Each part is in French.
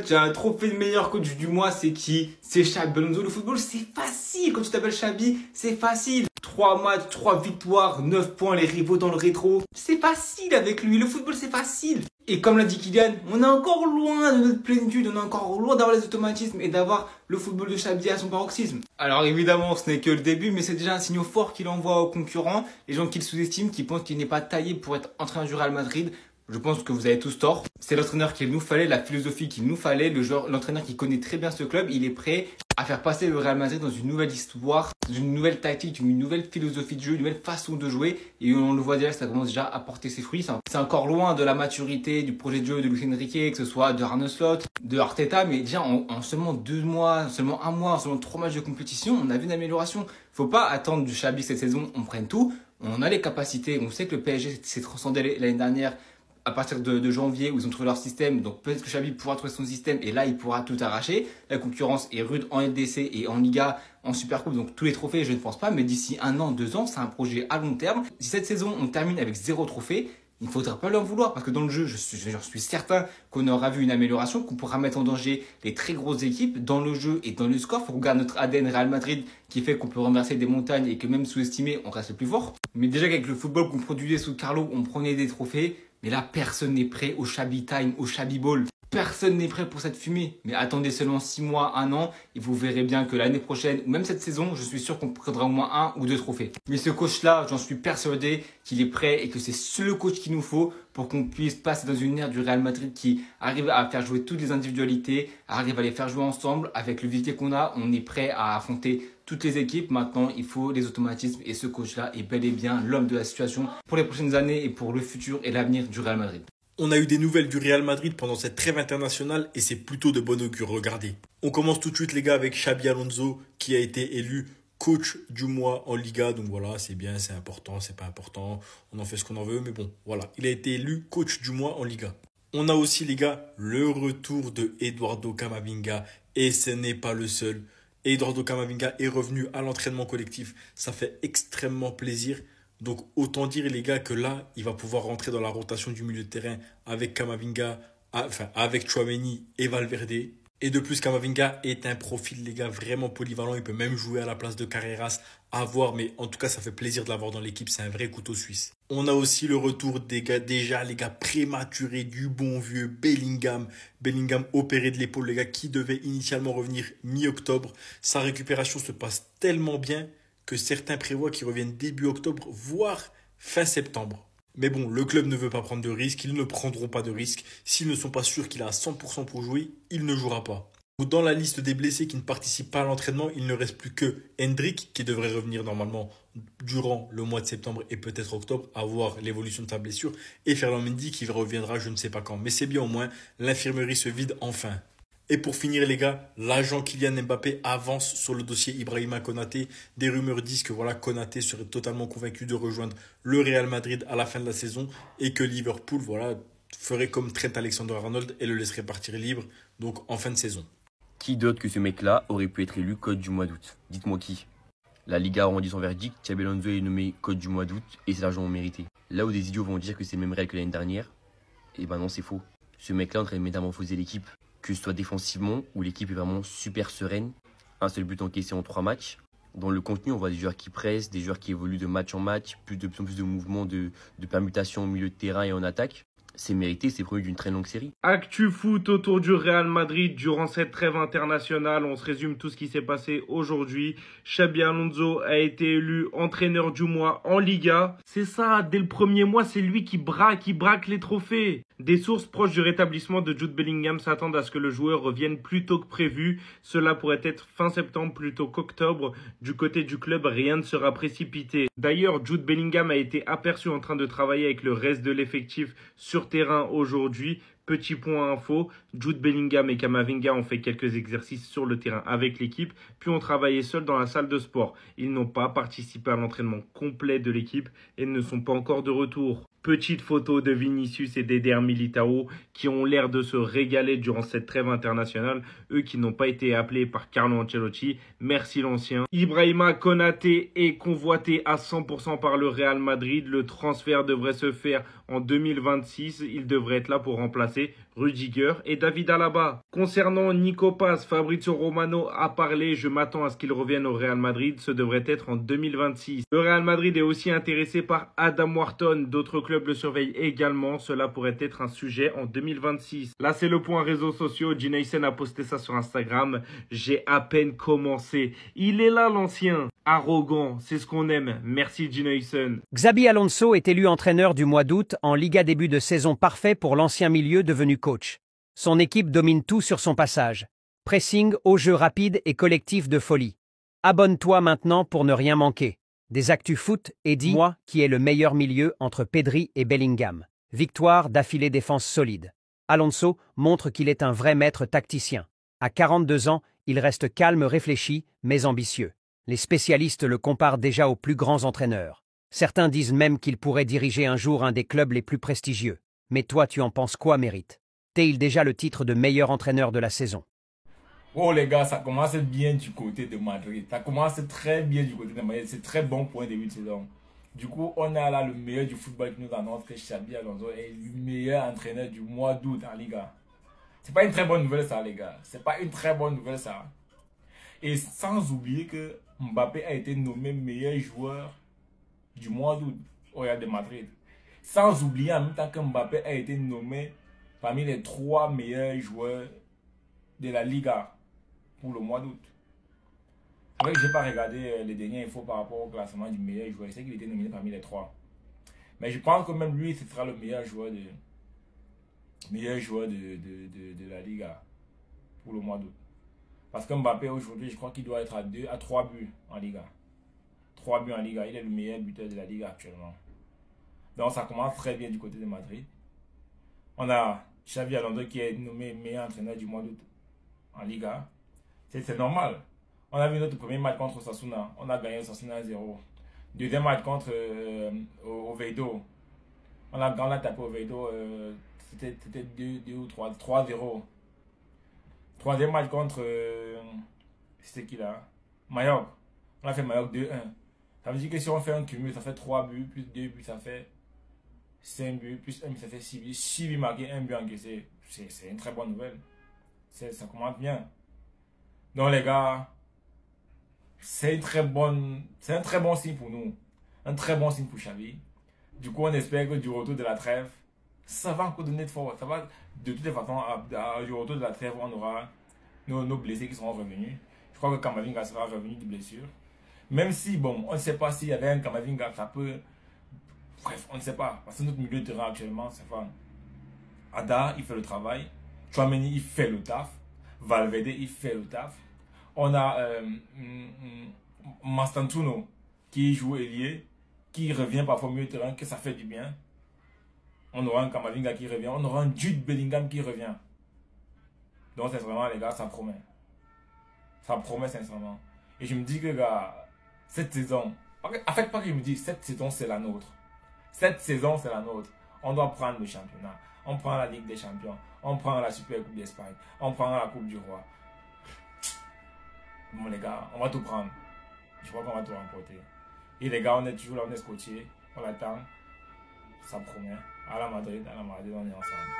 Tiens, trophée de meilleur coach du mois, c'est qui? C'est Xabi Alonso. Le football, c'est facile. Quand tu t'appelles Xabi, c'est facile. 3 matchs, 3 victoires, 9 points, les rivaux dans le rétro. C'est facile avec lui. Le football, c'est facile. Et comme l'a dit Kylian, on est encore loin de notre plénitude. On est encore loin d'avoir les automatismes et d'avoir le football de Xabi à son paroxysme. Alors évidemment, ce n'est que le début, mais c'est déjà un signal fort qu'il envoie aux concurrents. Les gens qui le sous-estiment, qui pensent qu'il n'est pas taillé pour être entraîneur du Real Madrid. Je pense que vous avez tous tort. C'est l'entraîneur qu'il nous fallait, la philosophie qu'il nous fallait, l'entraîneur qui connaît très bien ce club. Il est prêt à faire passer le Real Madrid dans une nouvelle histoire, dans une nouvelle tactique, une nouvelle philosophie de jeu, une nouvelle façon de jouer. Et on le voit déjà, ça commence déjà à porter ses fruits. C'est encore loin de la maturité du projet de jeu de Luis Enrique, que ce soit de Arne Slot, de Arteta. Mais déjà, en seulement 2 mois, seulement 1 mois, en seulement 3 matchs de compétition, on a vu une amélioration. Faut pas attendre du Xabi cette saison, on prenne tout. On a les capacités. On sait que le PSG s'est transcendé l'année dernière. À partir de janvier où ils ont trouvé leur système, donc peut-être que Xabi pourra trouver son système et là il pourra tout arracher. La concurrence est rude en LDC et en Liga, en Supercoupe, donc tous les trophées je ne pense pas, mais d'ici 1 an, 2 ans, c'est un projet à long terme. Si cette saison on termine avec 0 trophée, il ne faudra pas leur vouloir parce que dans le jeu, j'en suis certain qu'on aura vu une amélioration, qu'on pourra mettre en danger les très grosses équipes dans le jeu et dans le score. Il faut regarder notre ADN Real Madrid qui fait qu'on peut renverser des montagnes et que même sous-estimé, on reste le plus fort. Mais déjà qu'avec le football qu'on produisait sous Carlo, on prenait des trophées. Mais là, personne n'est prêt au Xabi Time, au Xabi Ball. Personne n'est prêt pour cette fumée. Mais attendez seulement 6 mois, 1 an, et vous verrez bien que l'année prochaine, ou même cette saison, je suis sûr qu'on prendra au moins 1 ou 2 trophées. Mais ce coach-là, j'en suis persuadé qu'il est prêt et que c'est le coach qu'il nous faut pour qu'on puisse passer dans une ère du Real Madrid qui arrive à faire jouer toutes les individualités, arrive à les faire jouer ensemble. Avec le vivier qu'on a, on est prêt à affronter toutes les équipes. Maintenant, il faut les automatismes et ce coach-là est bel et bien l'homme de la situation pour les prochaines années et pour le futur et l'avenir du Real Madrid. On a eu des nouvelles du Real Madrid pendant cette trêve internationale et c'est plutôt de bon augure, regardez. On commence tout de suite les gars avec Xabi Alonso qui a été élu coach du mois en Liga. Donc voilà, c'est bien, c'est important, c'est pas important, on en fait ce qu'on en veut, mais bon, voilà. Il a été élu coach du mois en Liga. On a aussi les gars le retour de Eduardo Camavinga et ce n'est pas le seul. Eduardo Camavinga est revenu à l'entraînement collectif, ça fait extrêmement plaisir. Donc autant dire les gars que là, il va pouvoir rentrer dans la rotation du milieu de terrain avec Camavinga, avec Tchouaméni et Valverde. Et de plus, Camavinga est un profil les gars vraiment polyvalent, il peut même jouer à la place de Carreras, à voir, mais en tout cas ça fait plaisir de l'avoir dans l'équipe, c'est un vrai couteau suisse. On a aussi le retour des gars, déjà les gars prématurés du bon vieux Bellingham. Bellingham opéré de l'épaule les gars qui devait initialement revenir mi-octobre. Sa récupération se passe tellement bien que certains prévoient qu'il revienne début octobre, voire fin septembre. Mais bon, le club ne veut pas prendre de risques, ils ne prendront pas de risques. S'ils ne sont pas sûrs qu'il a 100% pour jouer, il ne jouera pas. Dans la liste des blessés qui ne participent pas à l'entraînement, il ne reste plus que Hendrick, qui devrait revenir normalement durant le mois de septembre et peut-être octobre, à voir l'évolution de sa blessure, et Ferland Mendy qui reviendra je ne sais pas quand. Mais c'est bien au moins, l'infirmerie se vide enfin. Et pour finir les gars, l'agent Kylian Mbappé avance sur le dossier Ibrahima Konaté. Des rumeurs disent que voilà, Konaté serait totalement convaincu de rejoindre le Real Madrid à la fin de la saison et que Liverpool ferait comme Trent Alexander-Arnold et le laisserait partir libre donc en fin de saison. Qui d'autre que ce mec-là aurait pu être élu coach du mois d'août? Dites-moi qui. La Liga a rendu son verdict, Xabi Alonso est nommé coach du mois d'août et c'est l'argent mérité. Là où des idiots vont dire que c'est le même réel que l'année dernière, eh ben non c'est faux. Ce mec-là est en train de métamorphoser l'équipe. Que ce soit défensivement, où l'équipe est vraiment super sereine. Un seul but encaissé en 3 matchs. Dans le contenu, on voit des joueurs qui pressent, des joueurs qui évoluent de match en match, de plus en plus de mouvements, de permutations au milieu de terrain et en attaque. C'est mérité, c'est produit d'une très longue série. Actu foot autour du Real Madrid durant cette trêve internationale. On se résume tout ce qui s'est passé aujourd'hui. Xabi Alonso a été élu entraîneur du mois en Liga. C'est ça, dès le premier mois, c'est lui qui braque les trophées. Des sources proches du rétablissement de Jude Bellingham s'attendent à ce que le joueur revienne plus tôt que prévu. Cela pourrait être fin septembre plutôt qu'octobre. Du côté du club, rien ne sera précipité. D'ailleurs, Jude Bellingham a été aperçu en train de travailler avec le reste de l'effectif sur terrain aujourd'hui. Petit point info, Jude Bellingham et Camavinga ont fait quelques exercices sur le terrain avec l'équipe, puis ont travaillé seuls dans la salle de sport. Ils n'ont pas participé à l'entraînement complet de l'équipe et ne sont pas encore de retour. Petite photo de Vinicius et d'Eder Militao qui ont l'air de se régaler durant cette trêve internationale, eux qui n'ont pas été appelés par Carlo Ancelotti. Merci l'ancien. Ibrahima Konaté est convoité à 100% par le Real Madrid. Le transfert devrait se faire En 2026, il devrait être là pour remplacer Rudiger et David Alaba. Concernant Nico Paz, Fabrizio Romano a parlé. Je m'attends à ce qu'il revienne au Real Madrid. Ce devrait être en 2026. Le Real Madrid est aussi intéressé par Adam Wharton. D'autres clubs le surveillent également. Cela pourrait être un sujet en 2026. Là, c'est le point réseaux sociaux. Ginaïsen a posté ça sur Instagram. J'ai à peine commencé. Il est là, l'ancien. Arrogant, c'est ce qu'on aime. Merci Ginaïsen. Xabi Alonso est élu entraîneur du mois d'août en Liga, début de saison parfait pour l'ancien milieu devenu coach. Son équipe domine tout sur son passage. Pressing, au jeu rapide et collectif de folie. Abonne-toi maintenant pour ne rien manquer. Des actus foot et dis-moi qui est le meilleur milieu entre Pedri et Bellingham. Victoire d'affilée, défense solide. Alonso montre qu'il est un vrai maître tacticien. À 42 ans, il reste calme, réfléchi, mais ambitieux. Les spécialistes le comparent déjà aux plus grands entraîneurs. Certains disent même qu'il pourrait diriger un jour un des clubs les plus prestigieux. Mais toi, tu en penses quoi, Mérite? T'as-il déjà le titre de meilleur entraîneur de la saison? Oh les gars, ça commence bien du côté de Madrid. Ça commence très bien du côté de Madrid. C'est très bon pour un début de saison. Du coup, on a là le meilleur du football qui nous annonce que Xabi Alonso est le meilleur entraîneur du mois d'août en Liga. C'est pas une très bonne nouvelle ça, les gars. C'est pas une très bonne nouvelle ça. Et sans oublier que Mbappé a été nommé meilleur joueur du mois d'août au Real de Madrid. Sans oublier en même temps que Mbappé a été nommé parmi les 3 meilleurs joueurs de la Liga pour le mois d'août. C'est vrai que je n'ai pas regardé les dernières infos par rapport au classement du meilleur joueur. Je sais qu'il était nominé parmi les 3. Mais je pense que même lui, ce sera le meilleur joueur de la Liga pour le mois d'août. Parce que Mbappé aujourd'hui, je crois qu'il doit être à 3 buts en Liga. 3 buts en Liga. Il est le meilleur buteur de la Liga actuellement. Donc ça commence très bien du côté de Madrid. On a Xabi Alonso qui est nommé meilleur entraîneur du mois d'août en Liga. C'est normal. On a vu notre premier match contre Osasuna. On a gagné Osasuna 1-0. Deuxième match contre Oviedo. On a tapé Oviedo. C'était 2 ou 3-0. Troisième match contre... c'était qui là? Mallorca. On a fait Mallorca 2-1. Ça veut dire que si on fait un cumul, ça fait 3 buts, plus 2 buts, ça fait 5 buts, plus 1 but, ça fait 6 buts. 6 buts marqués, 1 but encaissé. C'est une très bonne nouvelle. Ça commence bien. Donc les gars, c'est un très bon signe pour nous. Un très bon signe pour Xavi. Du coup, on espère que du retour de la trêve, ça va encore donner de force. Ça va, de toutes les façons, du retour de la trêve, on aura nos blessés qui seront revenus. Je crois que Camavinga sera revenu de blessure. Même si, bon, on ne sait pas s'il y avait un Camavinga, ça peut... Bref, on ne sait pas. Parce que notre milieu de terrain actuellement, c'est pas... Ada, il fait le travail. Tchouaméni, il fait le taf. Valverde, il fait le taf. On a Mastantuono qui joue ailier, qui revient parfois au milieu de terrain, que ça fait du bien. On aura un Camavinga qui revient. On aura un Jude Bellingham qui revient. Donc, sincèrement, les gars, ça promet. Ça promet, sincèrement. Et je me dis que, gars, cette saison, en fait, pas que je me dis, cette saison, c'est la nôtre. Cette saison, c'est la nôtre. On doit prendre le championnat. On prend la Ligue des Champions. On prend la Super Coupe d'Espagne. On prend la Coupe du Roi. Bon, les gars, on va tout prendre. Je crois qu'on va tout remporter. Et les gars, on est toujours là, on est scotché. On l'attend. Ça promet. À la Madrid, on est ensemble.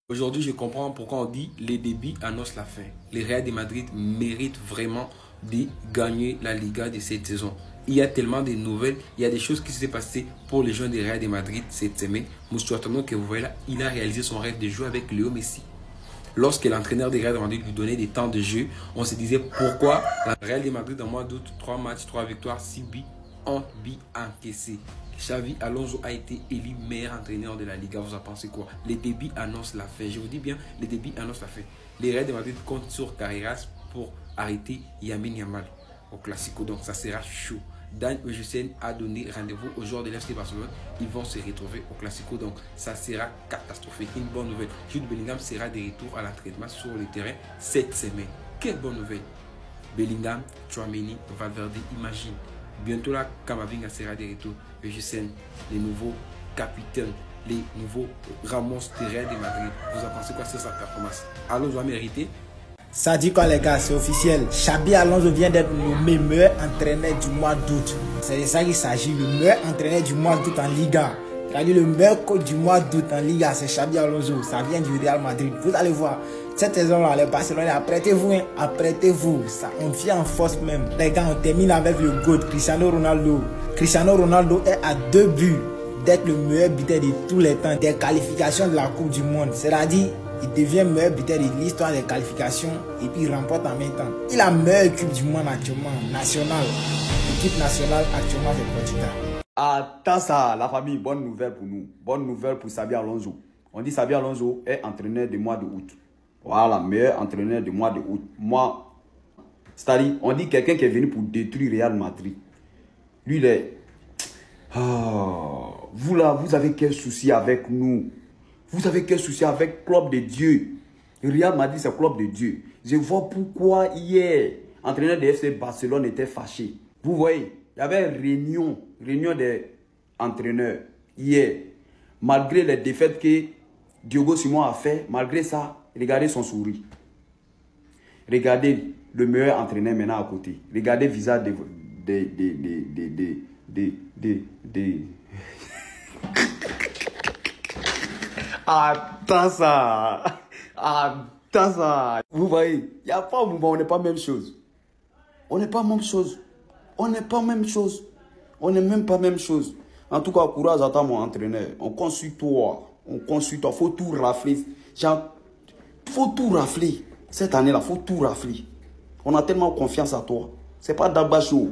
Aujourd'hui, je comprends pourquoi on dit les débits annoncent la fin. Le Real de Madrid mérite vraiment de gagner la Liga de cette saison. Il y a tellement de nouvelles, il y a des choses qui se sont passées pour les joueurs du Real de Madrid cette semaine. Moussouatano, que vous voyez là, il a réalisé son rêve de jouer avec Léo Messi. Lorsque l'entraîneur du Real de Madrid lui donnait des temps de jeu, on se disait pourquoi le Real de Madrid, en mois d'août, 3 matchs, 3 victoires, 6 buts, 1 but encaissé. Xavi Alonso a été élu meilleur entraîneur de la Liga. Vous en pensez quoi? Les débits annoncent la fin. Je vous dis bien, les débits annoncent la fin. Les Real de Madrid comptent sur Carreras pour arrêter Lamine Yamal au Classico. Donc ça sera chaud. Dan Eugène a donné rendez-vous aux joueurs de l'FC Barcelone. Ils vont se retrouver au Classico. Donc ça sera catastrophique. Une bonne nouvelle. Jude Bellingham sera de retour à l'entraînement sur le terrain cette semaine. Quelle bonne nouvelle. Bellingham, Tchouaméni, Valverde, imagine. Bientôt là, Camavinga sera de retour. Eugène, les nouveaux capitaines, les nouveaux Ramos de Real de Madrid. Vous en pensez quoi sur sa performance? Alonso a mérité. Ça dit quoi les gars, c'est officiel. Xabi Alonso vient d'être le meilleur entraîneur du mois d'août. C'est de ça qu'il s'agit, le meilleur entraîneur du mois d'août en Liga. C'est-à-dire le meilleur coach du mois d'août en Liga, c'est Xabi Alonso. Ça vient du Real Madrid. Vous allez voir, cette saison-là, les Barcelonais, apprêtez-vous, hein, apprêtez-vous. Ça, on vient en force même. Les gars, on termine avec le GOAT, Cristiano Ronaldo. Cristiano Ronaldo est à 2 buts d'être le meilleur buteur de tous les temps des qualifications de la Coupe du Monde. C'est-à-dire, il devient meilleur buteur de l'histoire des qualifications et puis il remporte en même temps. Il a la meilleure équipe du monde actuellement, nationale. L'équipe nationale actuellement, c'est le Portugal. Attends ça, la famille, bonne nouvelle pour nous. Bonne nouvelle pour Xabi Alonso. On dit Xabi Alonso est entraîneur du mois d'août. Voilà, meilleur entraîneur du mois d'août. Moi, c'est-à-dire, on dit quelqu'un qui est venu pour détruire Real Madrid. Lui, il est... vous là, vous avez quel souci avec nous? Vous avez quel souci avec le club de Dieu? Real Madrid, c'est le club de Dieu. Je vois pourquoi hier, entraîneur de FC Barcelone était fâché. Vous voyez, il y avait une réunion des entraîneurs hier. Malgré les défaites que Diogo Simon a fait, malgré ça, regardez son sourire. Regardez le meilleur entraîneur maintenant à côté. Regardez le visage Attends ça. Attends ça. Vous voyez, il n'y a pas un moment, on n'est pas même chose. On n'est pas même chose. On n'est pas même chose. On n'est même pas même chose. En tout cas, courage à toi, mon entraîneur. On consulte toi. On consulte toi. Faut tout rafler. Faut tout rafler. Cette année-là, faut tout rafler. On a tellement confiance à toi. C'est pas d'Abba Show.